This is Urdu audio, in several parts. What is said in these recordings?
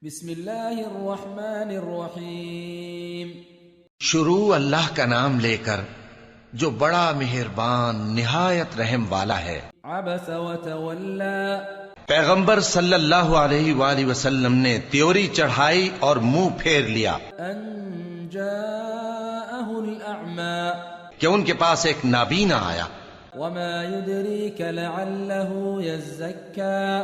بسم اللہ الرحمن الرحیم۔ شروع اللہ کا نام لے کر جو بڑا مہربان نہایت رحم والا ہے۔ عبس وتولا، پیغمبر صلی اللہ علیہ وآلہ وسلم نے تیوری چڑھائی اور منہ پھیر لیا ان جاءہ الاعمى، کہ ان کے پاس ایک نابینا آیا۔ وما يدريك لعله يزكى،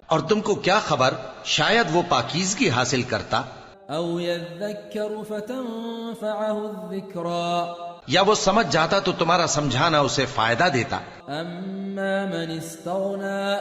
اور تم کو کیا خبر شاید وہ پاکیزگی حاصل کرتا، او يذكر فتنفعه الذكرى، یا وہ سمجھ جاتا تو تمہارا سمجھانا اسے فائدہ دیتا۔ اما من استغنى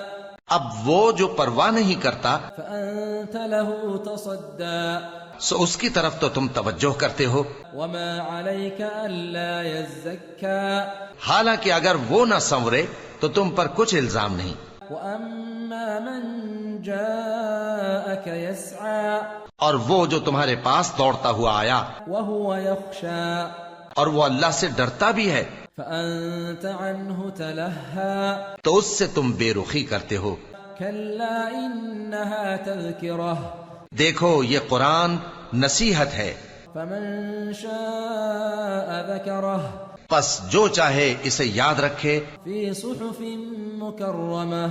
اب وہ جو پرواہ نہیں کرتا فانت له تصدى، سو اس کی طرف تو تم توجہ کرتے ہو۔ وما عليك الا يزكى، حالانکہ اگر وہ نہ سنورے تو تم پر کچھ الزام نہیں۔ واما من جاءك يسعى، اور وہ جو تمہارے پاس دوڑتا ہوا آیا وهو يخشى، اور وہ اللہ سے ڈرتا بھی ہے، فأنت عنه تلهى، تو اس سے تم بے رخی کرتے ہو۔ كلا إنها تذكرة، دیکھو یہ قرآن نصیحت ہے، فمن شاء ذكره، پس جو چاہے اسے یاد رکھے، في صحف مكرمة،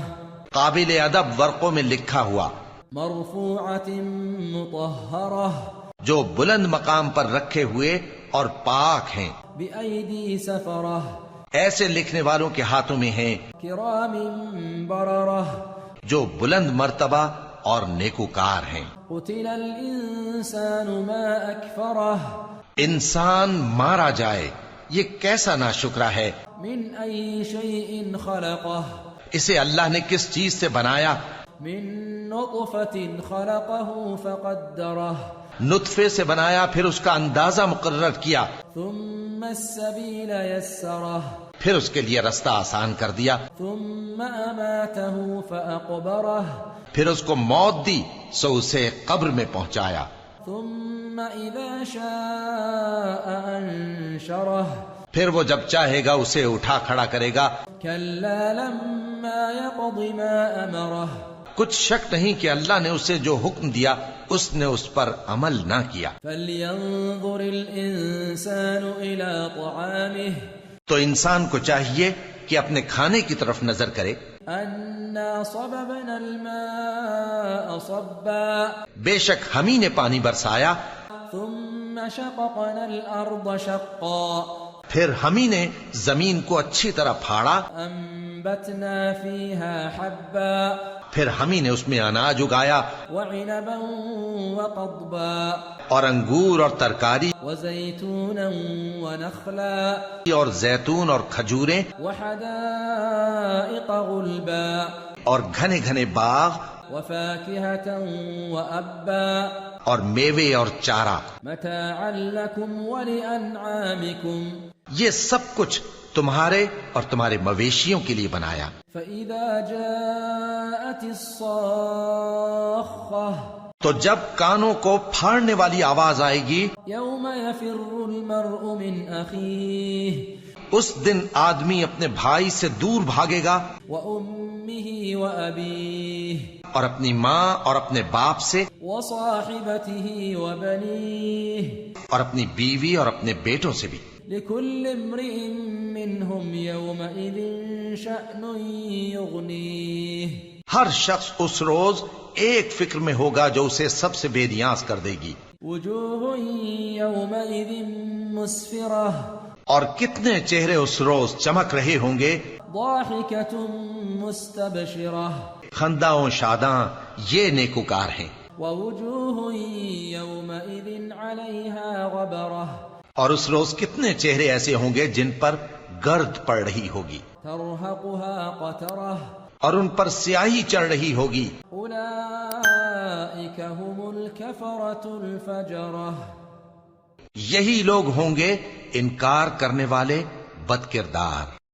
قابل ادب ورقوں میں لکھا ہوا، مرفوعة مطهرة، جو بلند مقام پر رکھے ہوئے اور پاک ہیں، بأيدي سفرة، ایسے لکھنے والوں کے ہاتھوں میں ہیں كرام بررة، جو بلند مرتبہ اور نیکوکار ہیں۔ قتل الإنسان ما أكفره، انسان مارا جائے یہ کیسا ناشکرا ہے۔ من أي شيء خلقه، اسے اللہ نے کس چیز سے بنایا؟ من نطفة خلقه فقدره، نطفے سے بنایا پھر اس کا اندازہ مقرر کیا، ثم السبيل يسره، پھر اس کے لیے رستہ آسان کر دیا، ثم أماته فأقبره، پھر اس کو موت دی سو اسے قبر میں پہنچایا، ثم إذا شاء أنشره، پھر وہ جب چاہے گا اسے اٹھا کھڑا کرے گا۔ كلا لما يقض ما أمره، کچھ شک نہیں کہ اللہ نے اسے جو حکم دیا اس نے اس پر عمل نہ کیا۔ فلينظر الإنسان إلى طعامه، تو انسان کو چاہیے کہ اپنے کھانے کی طرف نظر کرے۔ أنا صببنا الماء صبا، بے شک ہم ہی نے پانی برسایا، ثم شققنا الأرض شقا، پھر ہم ہی نے زمین کو اچھی طرح پھاڑا، أنبتنا فيها حبا، پھر ہم ہی نے اس میں اناج اگایا، وعنبا وقضبا، اور انگور اور ترکاری، وزيتونا ونخلا، اور زیتون اور کھجوریں، وحدائق غلبا، اور گھنے گھنے باغ، وفاكهة وأبا، اور میوے اور چارہ۔ متاعا لكم ولأنعامكم، یہ سب کچھ تمہارے اور تمہارے مویشیوں کے لیے بنایا۔ فإذا جاءت الصاخة، تو جب کانوں کو پھاڑنے والی آواز آئے گی، يوم يفر المرء من أخيه، اس دن آدمی اپنے بھائی سے دور بھاگے گا، وأمه وأبيه، اور اپنی ماں اور اپنے باپ سے، وصاحبته وبنيه، اور اپنی بیوی اور اپنے بیٹوں سے بھی۔ لكل امرئ منهم يومئذ شأن يغنيه، ہر شخص اس روز ایک فکر میں ہوگا جو اسے سب سے بے نیاز کر دے گی۔ وجوه يومئذ مسفرة، اور کتنے چہرے اس روز چمک رہے ہوں گے، ضاحكة مستبشرة، خنداں شاداں، یہ نیکوکار ہیں۔ ووجوه يومئذ عليها غبرة، اور اس روز کتنے چہرے ایسے ہوں گے جن پر گرد پڑ رہی ہوگی، ترهقها قترة، اور ان پر سیاہی چڑھ رہی ہوگی۔ أولئك هم الكفرة الفجرة، یہی لوگ ہوں گے انکار کرنے والے بد کردار۔